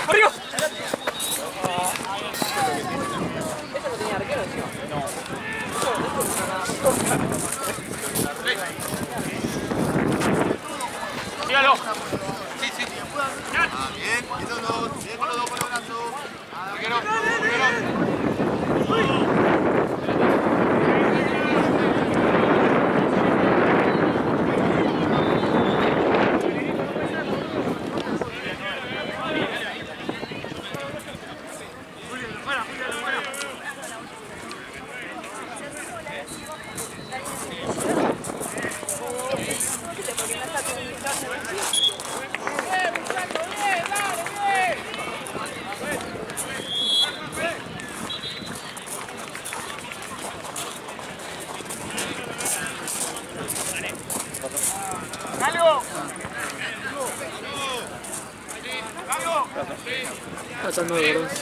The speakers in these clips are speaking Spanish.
¡Arriba! Sígalo. Sí, sí. Bien, bien con los dos por el brazo. Arquero. Pasando de bronce.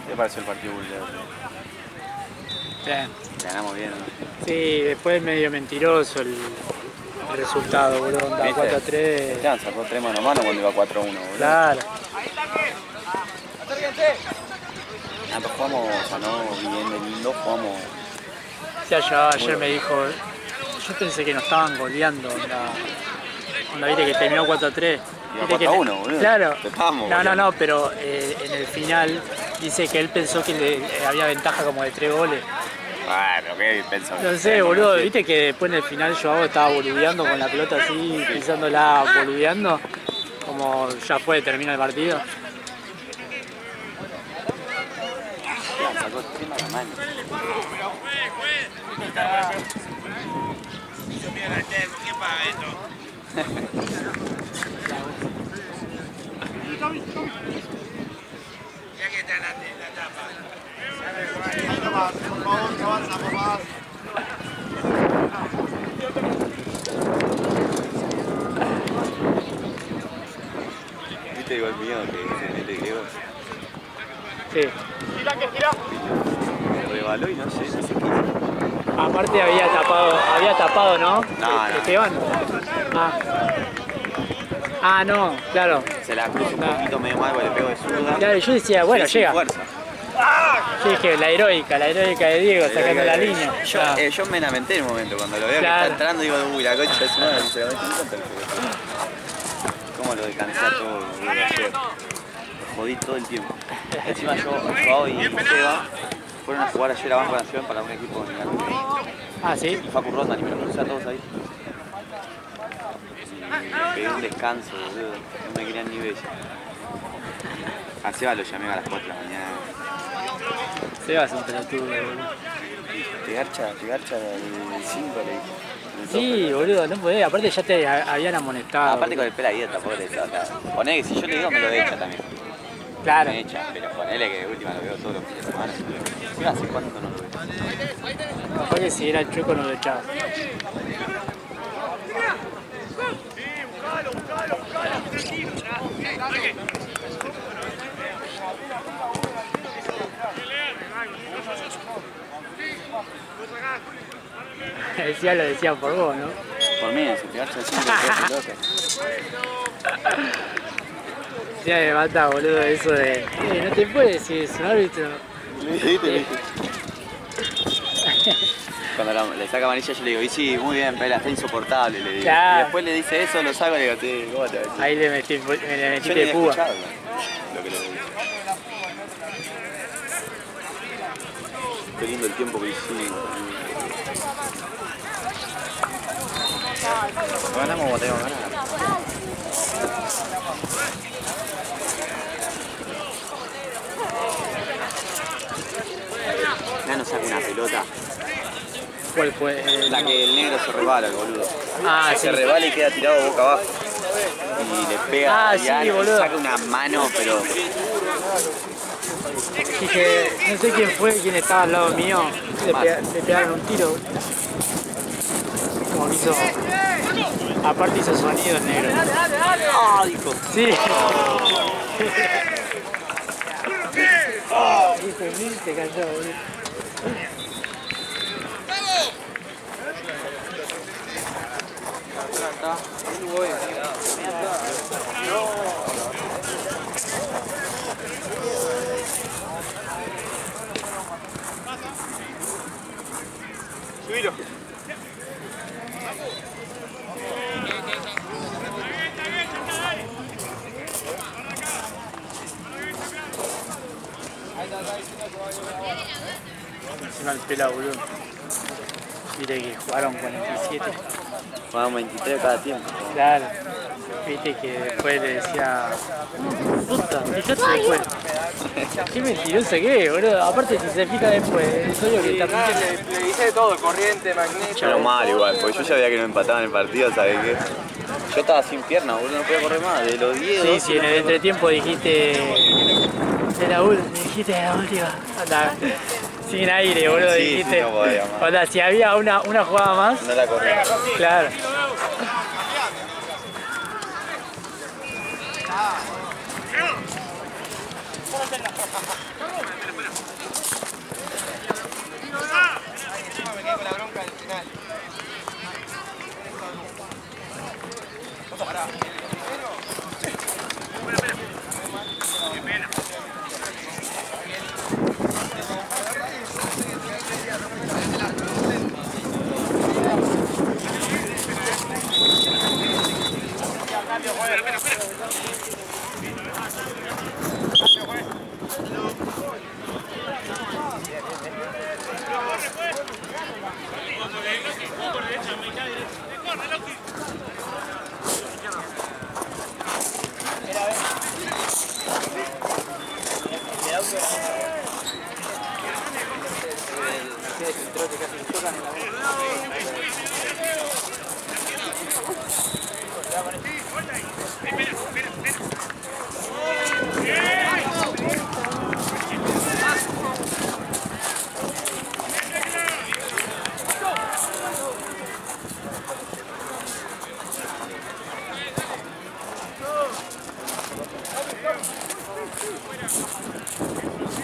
¿Qué pareció el partido búlgaro? Bien. Ganamos bien, ¿no? Sí, después medio mentiroso el resultado, boludo. Onda 4-3. Esteban sacó 3 mano a mano cuando iba 4-1, boludo. Claro. Ah, pues jugamos, o sea, no bien de lindo, jugamos. Sí, ayer me dijo, yo pensé que nos estaban goleando, onda viste que terminó 4-3. Iba 4-1, boludo. Claro. Te estábamos No, goleando. pero en el final dice que él pensó que había ventaja como de 3 goles. Ah, pero qué pensó. No sé, boludo, viste que después en el final Joao estaba boludeando con la pelota así, pisándola, boludeando, como ya fue, termina el partido. Esteban sacó 3 mano a mano. ¿Quién paga esto? Ya que está la tapa. Ahí nomás, por favor, que avanzamos más. ¿Viste igual mío que se mete griego? Sí. Rebaló y no sé qué hizo. Aparte había tapado, ¿no? No. Esteban. No, claro. Se la cruza un poquito medio mal, porque le pego de zurda. Claro, yo decía, bueno, Sí, sin llega. fuerza. Yo dije, la heroica de Diego, sacando la línea. Yo me lamenté en un momento, cuando lo veo que Claro. está entrando, digo, uy, la concha de su madre, se la mete en contra. Cómo lo descansé a todo, boludo, ayer. Lo jodí todo el tiempo. Encima yo y Seba fueron a jugar ayer a Banco Nación para un equipo de Nicaragua. ¿Sí? Y Facu Ronda, y me lo crucé a todos ahí. Y pegué un descanso, boludo. No me querían ni ver. A Seba lo llamé a las 4 de la mañana. Seba es un pelotudo, boludo. Te garcha el 5, le dije. Sí, boludo, no podés, aparte ya te habían amonestado. Aparte con el pela dieta, pobre. Poné que si yo le digo me lo echa también. Claro. Me echa, pero ponele que de última lo veo todos los fines de semana. Yo hace cuánto no lo veo. Capaz que si era el chueco no lo echaba. Lo decía por vos, ¿no? Por mí, se te garcha el 5 de pelotas. Ya me mata, boludo, eso de... no te puedes decir eso, árbitro. Cuando le saca amarilla yo le digo, y sí, muy bien, Pela, está insoportable, le digo. Claro. Y después le dice eso, lo saco y le digo, sí, ¿cómo te va a decir? Ahí le metí Yo de púa. lo que le digo. Qué lindo el tiempo que hicimos. ¿No ganamos o tenemos que ganar? pelota. ¿Cuál fue? La que el negro se resbala, boludo. Ah, sí. Se resbala y queda tirado boca abajo. Y le pega Ah, y sí, algo, boludo. saca una mano, pero... Dije, no sé quién fue, quién estaba al lado mío. Le pegaron un tiro. Como que hizo. Aparte hizo sonido el negro. ¡Ah, dijo! Sí. Hijo, sí, te cayó, boludo. Subilo. Encima el pelado, boludo. Viste que jugaron 47. Jugaban 23 cada tiempo. Claro. Viste que después le decía. Puta, fíjate después. Qué mentiroso que es, boludo. Aparte si se fija después, soy yo que está mintiendo. Le hice de todo, corriente, magnesio. Pero mal igual, porque yo ya veía que no empataban el partido, ¿sabes qué? Yo estaba sin pierna, boludo, no podía correr más. De los 10, Sí, 12, sí, en el entretiempo dijiste. De la última, dijiste de la última. Anda, sin aire, boludo, Sí, dijiste. sí, no podía más. Onda, si había una jugada más, no la corría. claro. Me quedé con la bronca al final.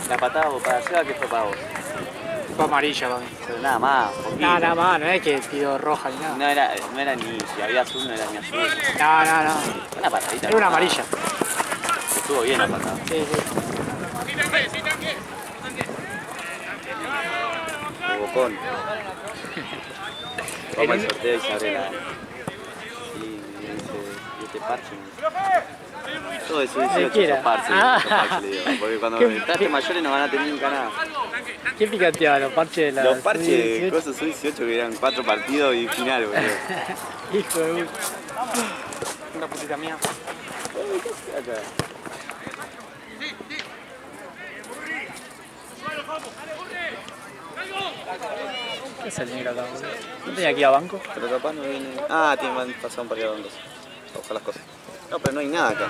La patada para Seba, ¿qué fue para vos? Fue amarilla para mí. Pero nada más, poquito. No, nada más, no es que tiró roja ni nada. No era ni, si había azul no era ni azul. No. Una patadita. Era una nomás. amarilla. Estuvo bien la patada. Sí. Bocón. Vamos al sorteo y se abre la... Y dice, ¿y este parche? Todo eso, 18 quiera. parches, Ah. parches, le digo. Porque cuando entraste mayores no van a tener nunca nada. ¿Qué picanteaba? Los parches de la. Los parches de sub-18? cosas sub-18 que eran 4 partidos y final, boludo. Hijo de puta. Una putita mía. ¿Qué es el negro acá, boludo? ¿No tenía que ir a banco? Pero capaz no viene... Ah, van a pasar un par de rondas. A buscar las cosas. No, pero no hay nada acá.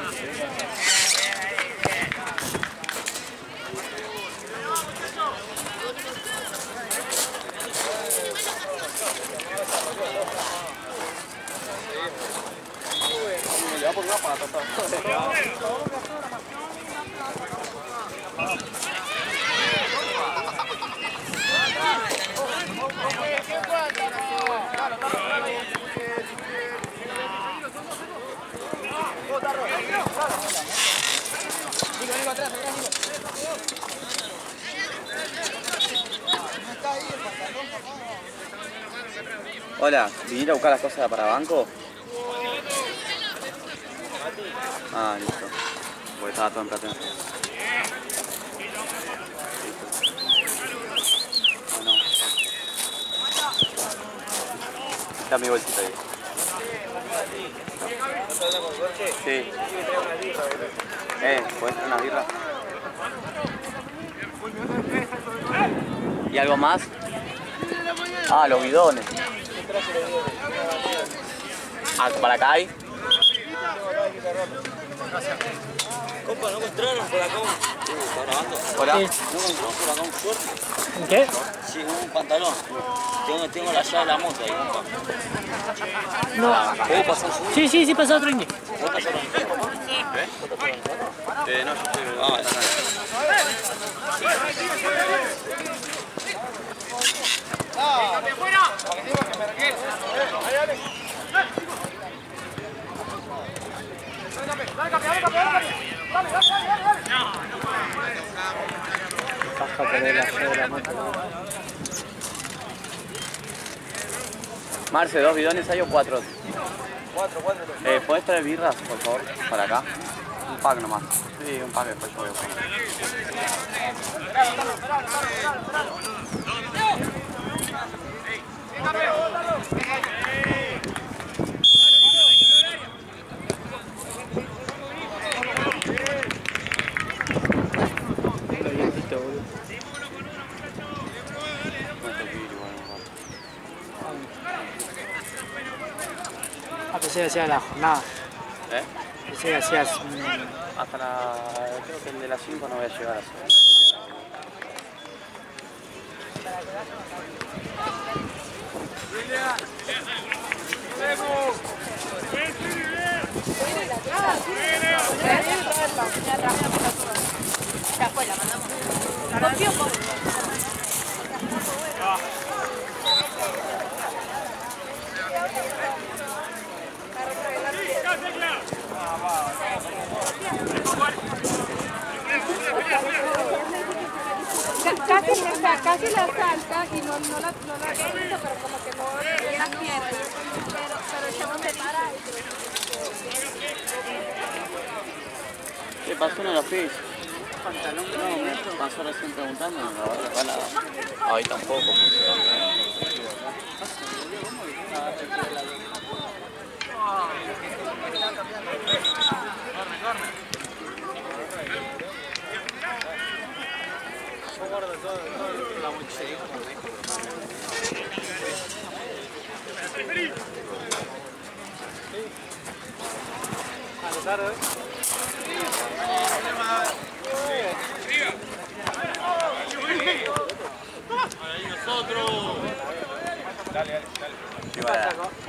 Hola, ¿viniste a buscar las cosas para banco? Ah, listo. Porque estaba todo en platense. Oh, no. Está mi bolsita ahí. Sí. ¿Puedes traer una birra? ¿Y algo más? Ah, los bidones. Ah, ¿para acá hay? Compa, ¿no encontraron por acá ¿está grabando? Hola. Sí. ¿No encontraron por acá un short? ¿En qué? Sí, un pantalón. Tengo la llave de la moto ahí, compa. No. ¿Puedo pasar su? Sí, pasa otro indie. ¿Vos estás hablando? No, yo estoy... Ah, vale. Baja a perder la llave de la moto. Marce, ¿2 bidones hay o 4? 4. ¿Puedes traer birras, por favor, para acá? Un pack nomás. Sí, un pack después yo voy a poner. Lo vientito, boludo. Ah, pensé que hacía la jornada. ¿Eh? Pensé que hacías... Hasta la... creo que el de las 5 no voy a llegar a hacer. Ya fue, la mandamos. Confío un poco. Casi la salta y no la quita, pero como que no la quiere. Pero echamos de para. ¿Qué pasó en la ficha? No, me pasó recién preguntando. Ahí tampoco.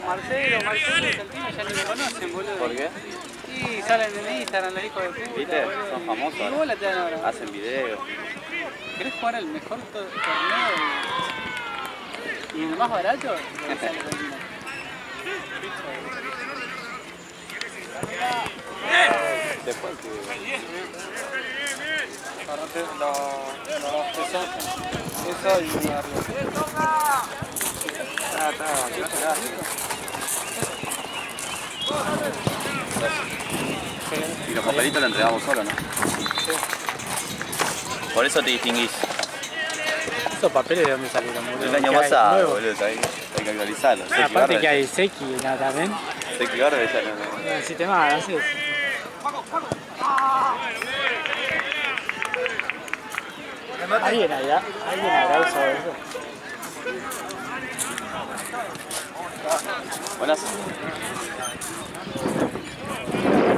Marcelo, Santino ya ni me conocen, boludo. ¿Por qué? Sí, salen en Instagram, los hijos de puta. ¿Viste? Boludo. Son famosos. Y bola te dan ahora. Hacen videos. ¿Querés jugar al mejor torneo? ¿Y el más barato? Después que... Eso y Y los papelitos los entregamos solo, ¿no? Por eso te distinguís. ¿Estos papeles de dónde salieron, boludo? El año ¿Qué hay pasado, nuevo? boludo, hay que actualizarlo. Aparte que hay Seki, ¿no? También. Seki Garbage ya no... El sistema, no sé. ¿Alguien habrá usado eso? Buenas.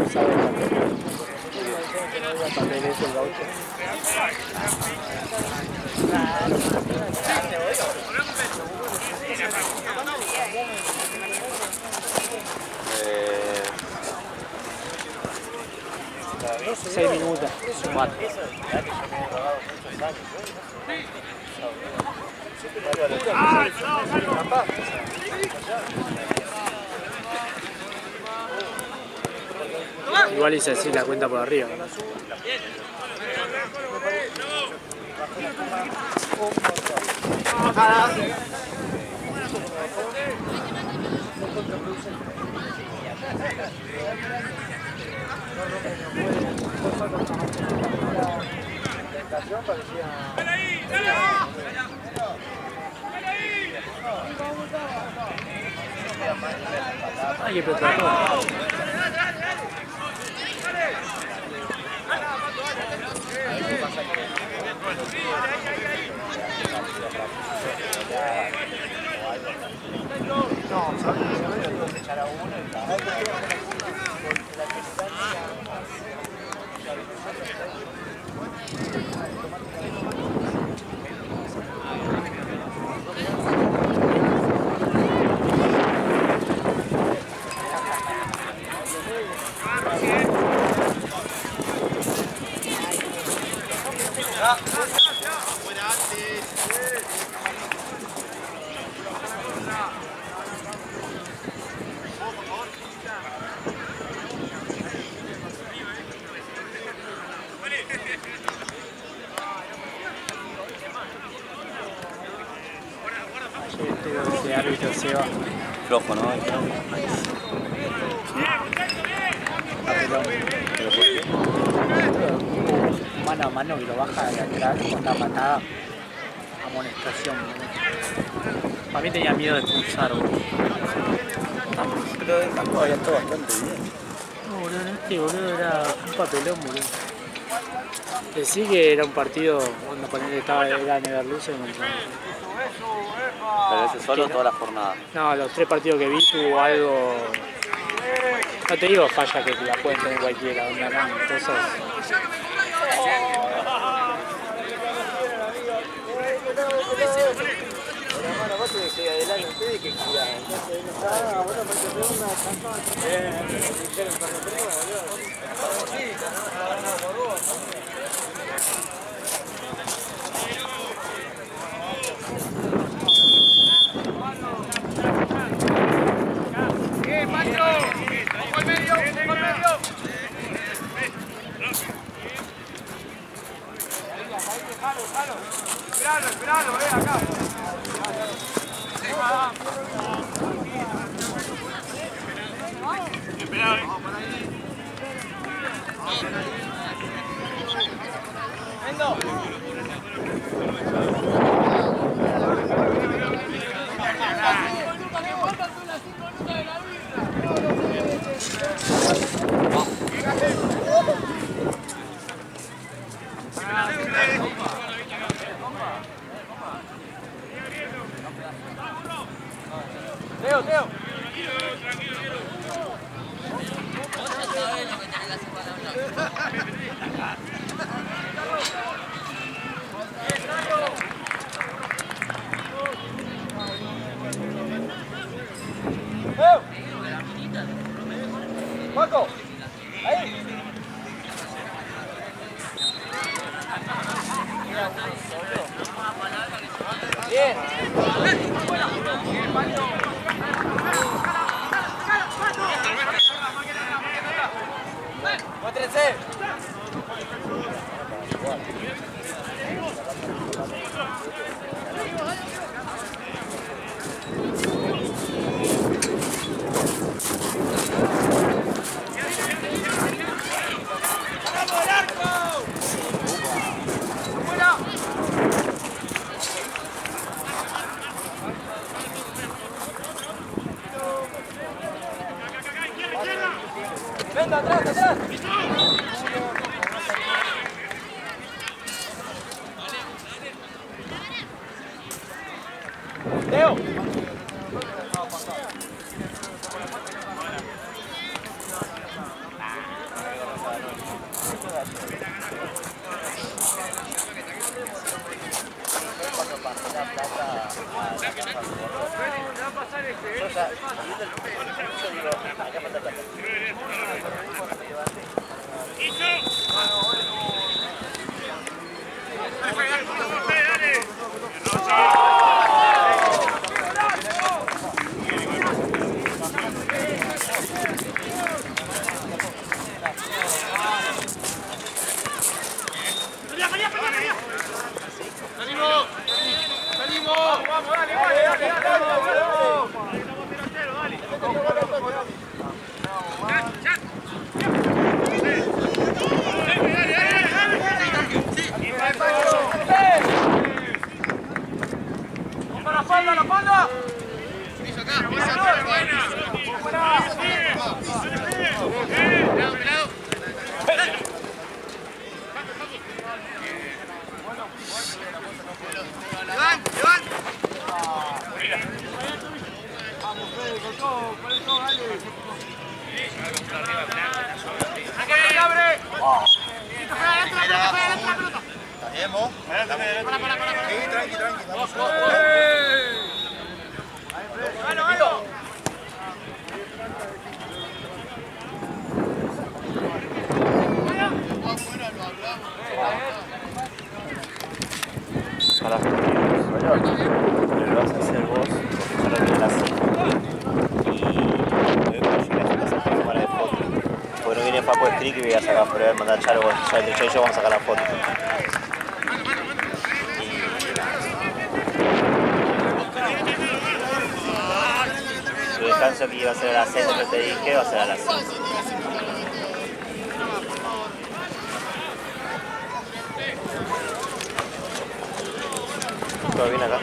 Usado el papel. El papel es el voucher. Eh... 6 minutos. Cuatro. Igual hice así la cuenta por arriba. Ay, qué plataforma. Ese árbitro se va. Flojo, ¿no? Mano a mano que lo baja de atrás con la patada. Amonestación. Para mí tenía miedo de expulsar, boludo. Pero el campo había estado bastante bien. No, boludo, este boludo era un papelón, boludo. Decí que era un partido cuando ponele estaba era Neverluce contra. Pero ese solo toda la jornada. No, los 3 partidos que vi tuvo algo. No te digo falla que la pueden tener cualquiera, onda, no, cosas. Esperalo, acá. Teo. Paco, ahí. Bien. Muéstrense. Venga, atrás. Teo. ¡La panda! ¡Piso acá! viene Facu Street y voy a sacar, pero voy a mandar a Charo, ya entre yo y yo vamos a sacar la foto. Tu descanso que iba a ser a las 6, pero te dije, va a ser a las 5. ¿Todo bien acá?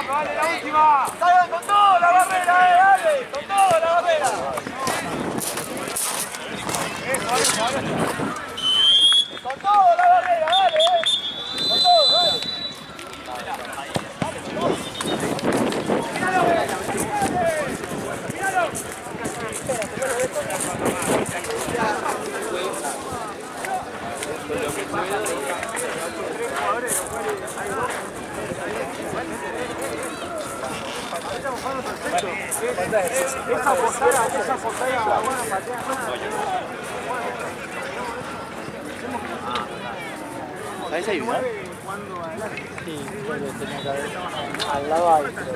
¡Dale, la última! ¡Salgan con todo la barrera, dale! ¡Con todo la barrera! Eso, dale. ¡Con todo la barrera, dale! ¡Con todo, dale! ¡Míralo! ¡Míralo! Esa posada, buena patea. ¿Sabes ahí, verdad? Sí, porque tenía que haber al lado ahí, pero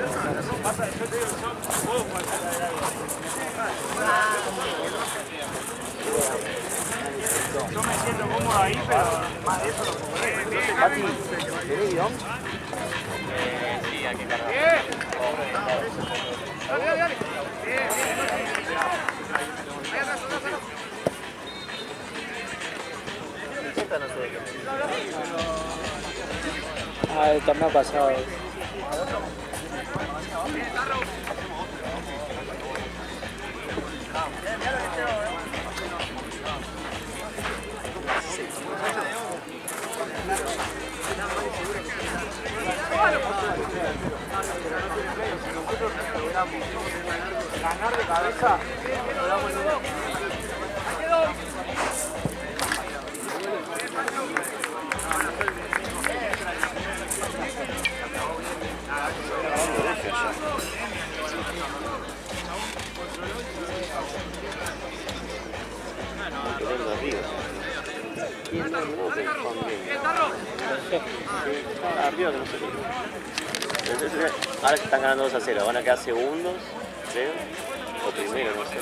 Yo me siento cómodo ahí, pero más de eso no puedo. Pati, ¿tenés guión? Sí, hay que cargar. Dale, dale, dale. No sé de qué. ah, el torneo pasado. Ganar de cabeza. Arriba que no sé qué. Ahora se están ganando 2-0, van a quedar segundos, creo, o primero, no sé.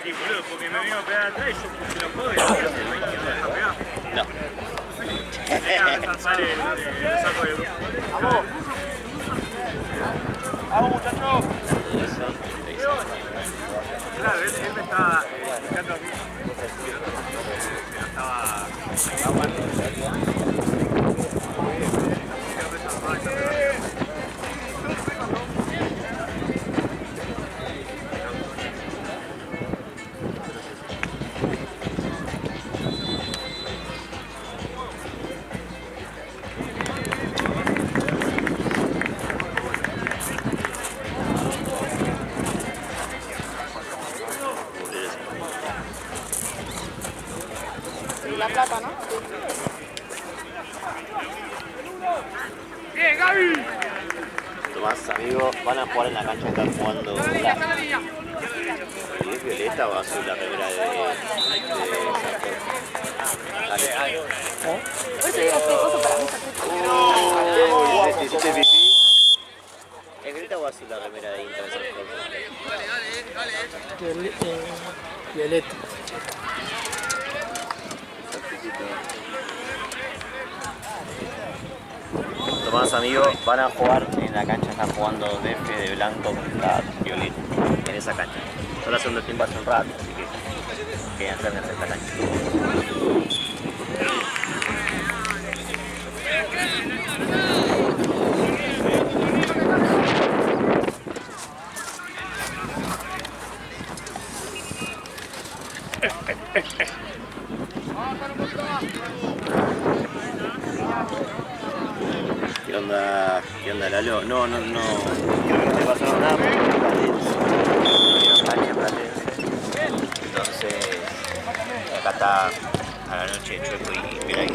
Sí, boludo, porque me vino a pegar atrás y yo puse los codos y no quiero hacer 20 minutos deja pegar. No. Sale el saco de... ¡Vamos! ¡Vamos, muchachos! Claro, él me estaba explicando a mí. La plata, ¿no? ¡Bien, Gaby! Tomás, amigos, van a jugar en la cancha que están jugando la... ¿Es violeta o azul la remera de Por eso digo que cosa para mí ¿te hiciste pipí? ¿Es violeta o azul la remera de Inter? Violeta. Tomás, amigos, van a jugar en la cancha, están jugando DF de blanco contra violeta, en esa cancha. Son las segundas tiempo hace un rato, así que quedan cerca de esta cancha. ¿Qué onda, Lalo? No, creo que no te pasaron nada porque no cancha platense. Entonces, acá está a la noche Chueco y Piray.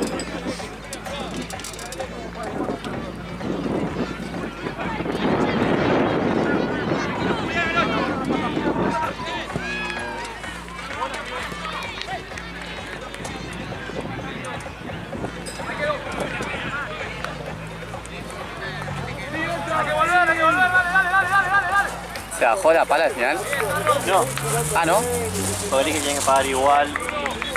¿Se bajó la pala al final? No, Ah, ¿no? porque dije que tienen que pagar igual.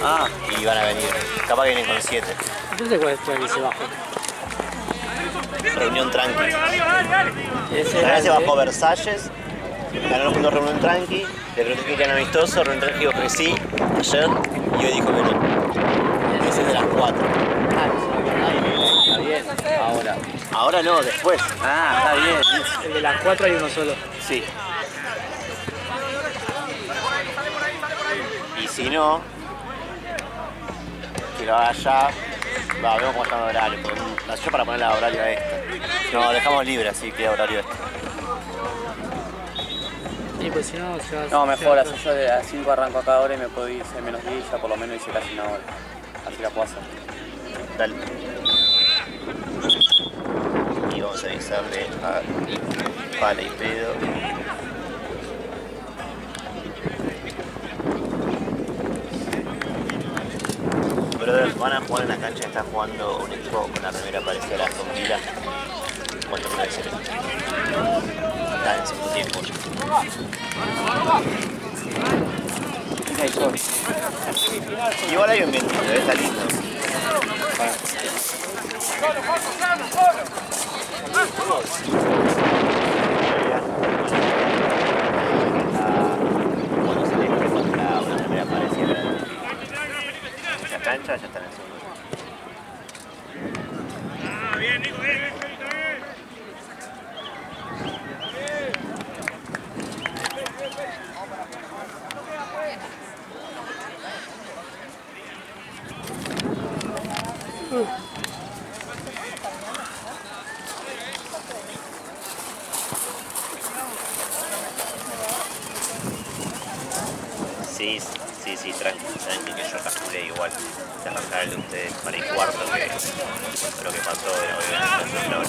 Ah, y van a venir. Capaz que vienen con 7. Entonces, ¿cuál fue el que se bajó? Reunión tranqui. Ese La era vez se el de- bajó Versalles. Ganaron juntos reunión tranqui. Le pregunté que eran amistosos. Reunión tranqui dijo que sí ayer. Y hoy dijo que no. Ese es de las 4. Está bien. Ahora. Ahora no, después. Ah, está bien. El de las 4 hay uno solo. Sí. Y si no, que lo haga ya. Va, vemos cómo está el horario. Yo para ponerle horario a esto. No, dejamos libre, así que horario esto. Y pues si no, se va No, mejor, así yo de las 5 arranco acá ahora y me puedo ir menos 10, ya por lo menos hice casi una hora. Así la puedo hacer. Dale. Y vamos a avisarle a Pala y Pedo. Brother, van a jugar en la cancha que está jugando un equipo con la remera parecida a la Aston Villa. ¿Cuánto me parece? Está en segundo tiempo. Mira, y yo. Igual hay un vientito, está lindo. Cuando se les contra una remera parecida a la de la cancha, ya están en segundo. Sí, tranqui, que yo calculé igual de arrancar el de ustedes para el cuarto, que lo que pasó era obviamente la hora.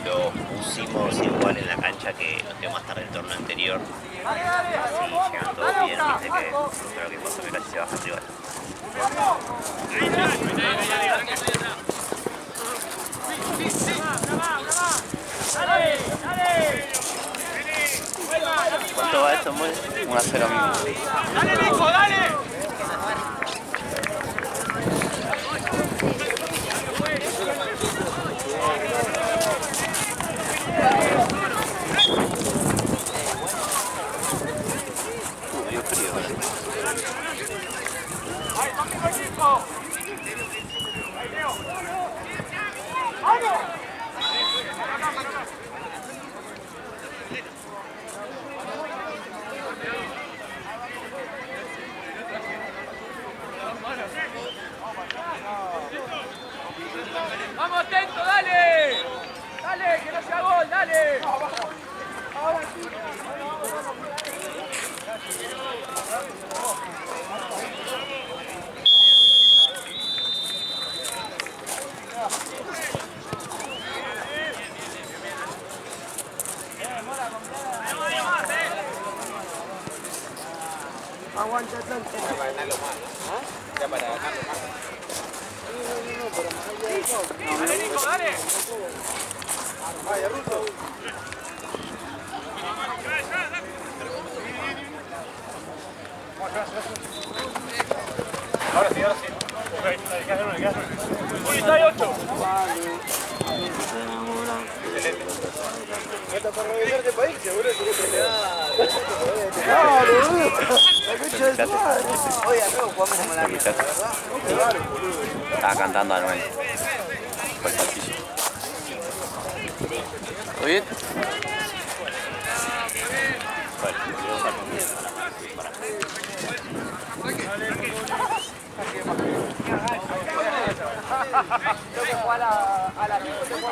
Lo pusimos igual en la cancha que nos quedó más tarde el torneo anterior. Así llegan todos bien, viste que lo que pasó que casi se baja el rival. ¿Cuánto va esto, Muy? 1-0 mismo. ¡Dale, Nico, dale! Medio frío, ¿verdad? ¡Ahí está mi equipo! ¡Ahí, Leo! ¡Vamos! ¡Vamos, atento, dale! ¡Dale, que no sea gol, dale! Ahora sí. Aguanta tanto. Ya para ganarlo más. ¿Ah? Ya para ganarlo más. Dale, Nico, dale. Vaya, Ruto. Ahora sí, ahora sí. Uy, está ahí 8. Hasta para revisarte para irse, boludo. Hoy acá jugamos como la mierda, ¿verdad? Estaba cantando a Noel. Por el pasillo. ¿Todo bien? Tengo que jugar a la 5, te juego a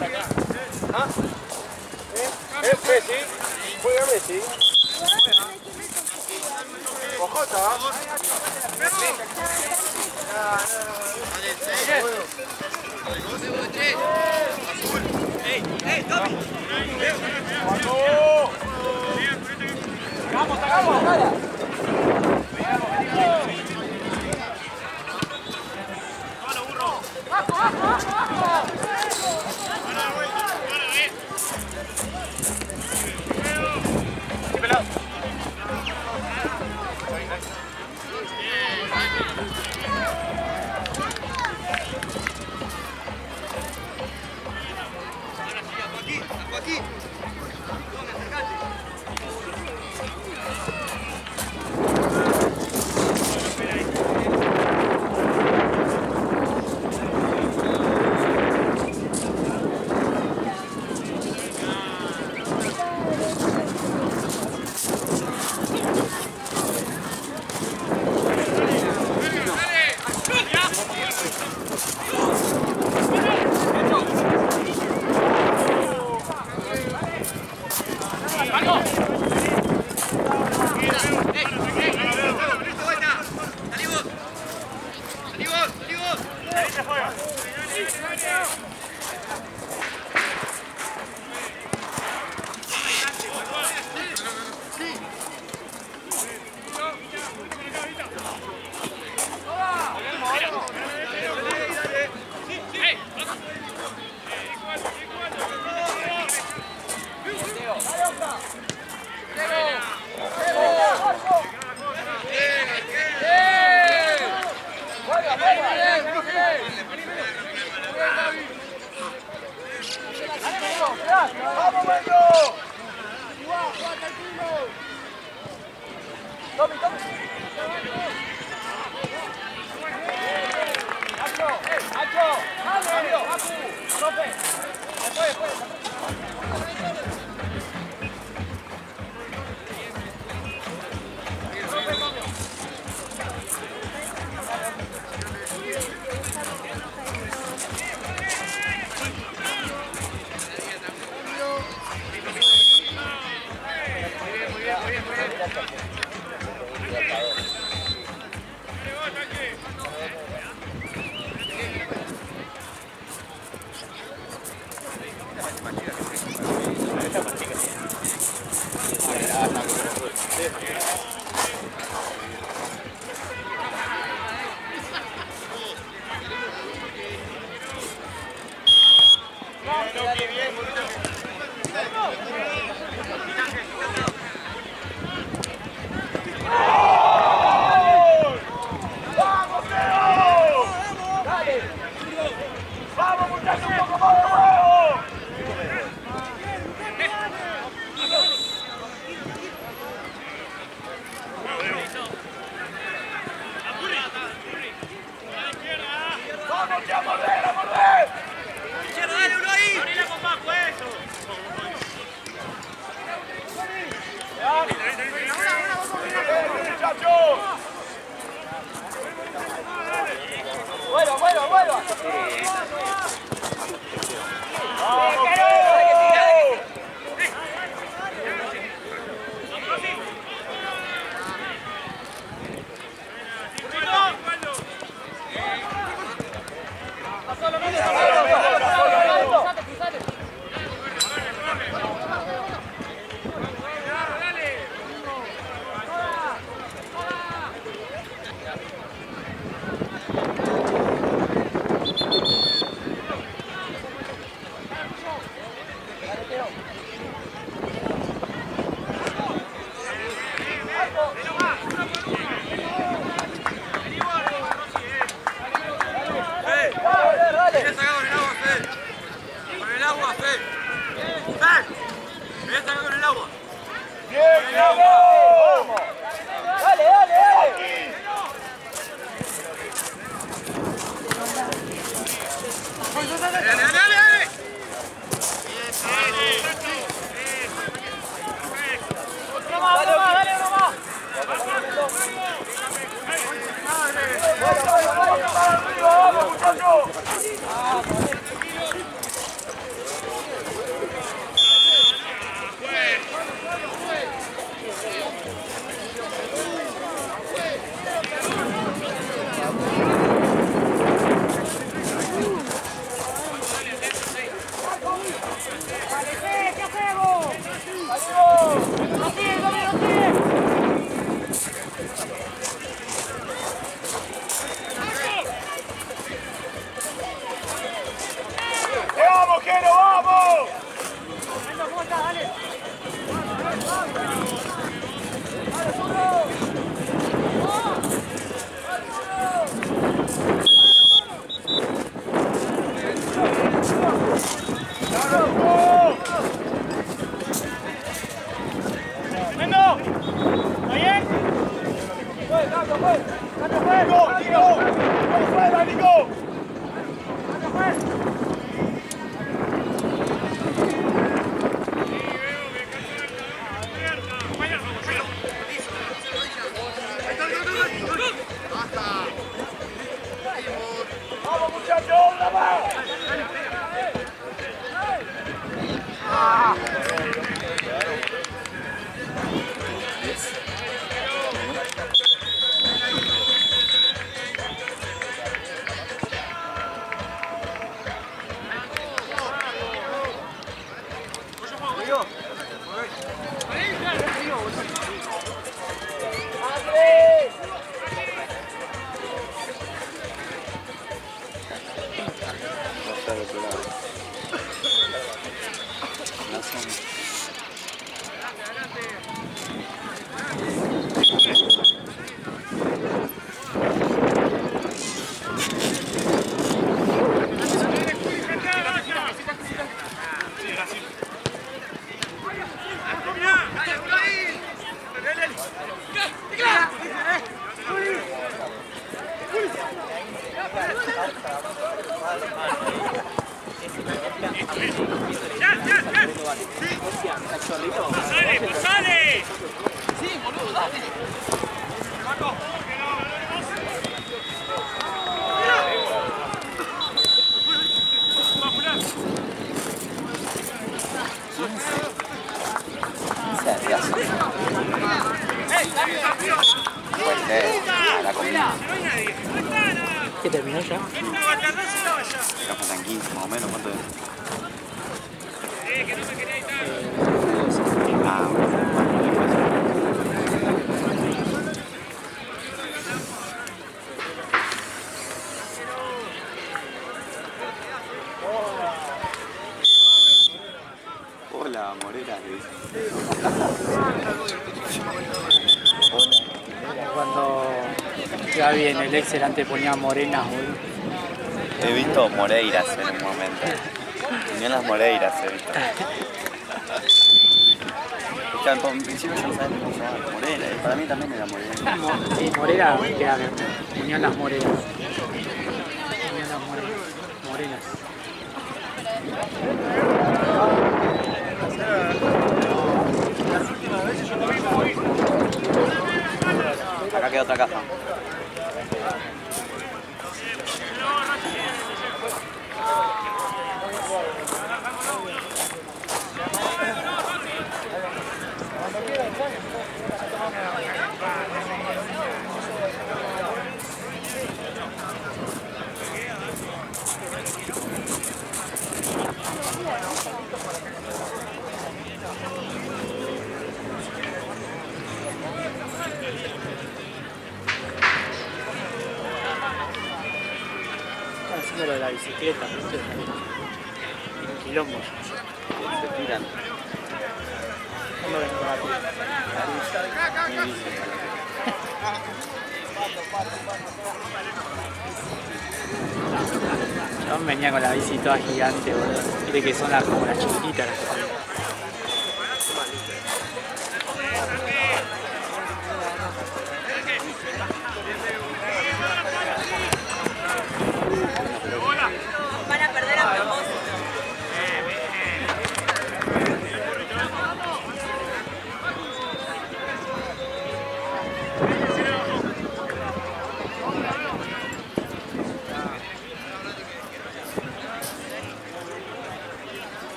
la ¿Ah? ¿Es Messi? ¿Juega Messi? ¿Cojota? ¡Vamos, sacamos! ¡Vamos, Mayo! ¡Tomi, Tomi! ¡Hacho! ¡Hacho! ¡Cambio! ¡Profe! ¡Después! Me voy a sacar con el agua. ¡Bien, vamos! ¡Dale, dale, dale! ¡Dale, dale, dale! ¡Otro más, dale uno más! ¡Vamos, muchachos! ¿Qué hacemos? ¡Ayúdame! ¡Lo sigue, lo sigue! ¡Vamos, Keno, vamos! ¿Cómo estás? Dale. ¡Dale, Zurdo! ¡Vengo! ¿Está bien? ¡Fue, Cambio, fue! ¡Cambio, fue! ¡Nico! ¡Nico! ¡Fuera, Nico! ¡Cambio, fue! ¡Vamos, muchachos! ¡Una más! ¡Pasale! Sí, boludo, dale. La comida. ¿Qué terminó ya? Acá faltan 15 más o menos, ¿cuánto es? Ah, hola, Morena. Cuando Gaby en el Excel antes ponía morenas, boludo. He visto Moreiras en un momento. Tenían las Moreiras, he visto. O sea, en principio yo no sabía cómo se llamaba. Morena, para mí también era Morena. Sí, Morera, queda bien. Unión Las Moreras. Unión Las Morenas. Acá queda otra caja. Haciendo lo de la bicicleta, ¿viste? Un quilombo. Se tiran. ¿Cuándo vengo con la tía? Yo venía con la bici toda gigante, boludo. Viste que son como las chiquititas las que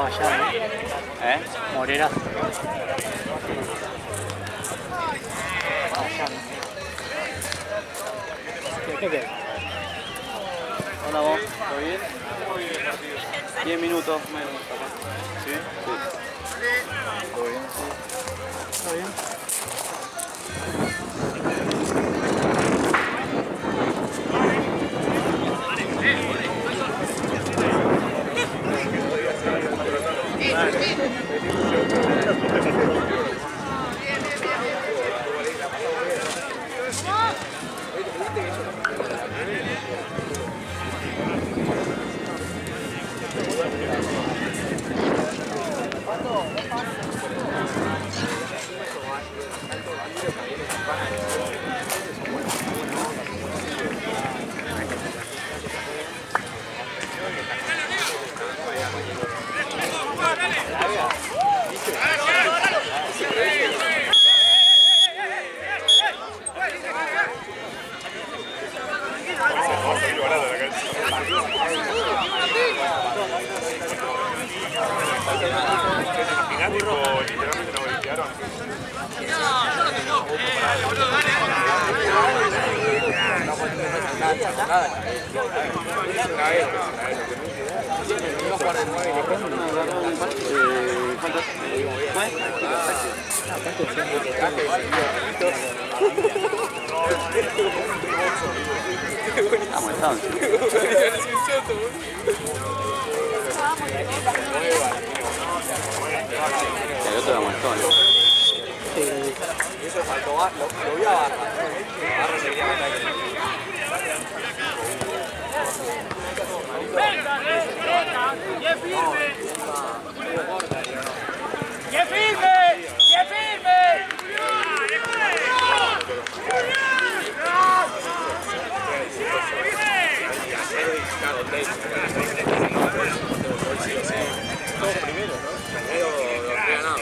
allá, ¿no? ¿Eh? Morera. ¿Qué queda? Hola vos, ¿todo bien? 10 minutos menos. ¿Sí? Sí. ¿Todo bien? Sí. ¿Todo bien? Estamos. El otro era molestón. Eso faltó, lo voy a bajar. Barra seguiría batalla. ¡Bien firme! ¡Bien firme! ¡Bien firme! Todos primeros, ¿no? Primero los tres ganados.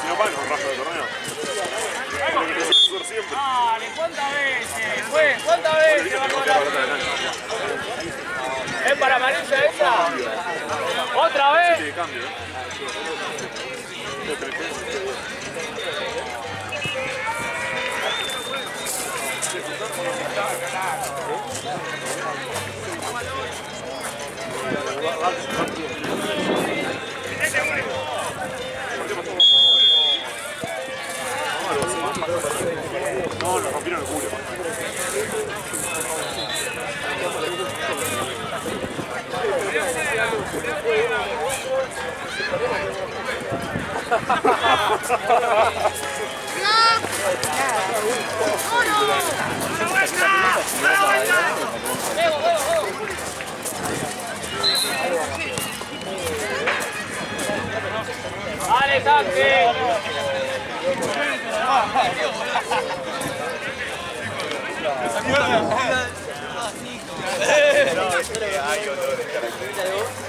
Si no vale un rato de torneo. fue. ¿Cuántas veces va a cobrar? ¿Es para amarilla esa? ¿Otra vez? Sí, cambio. No, lo rompieron el culo. ¡Dale, Taque! No, es que hay olores característicos.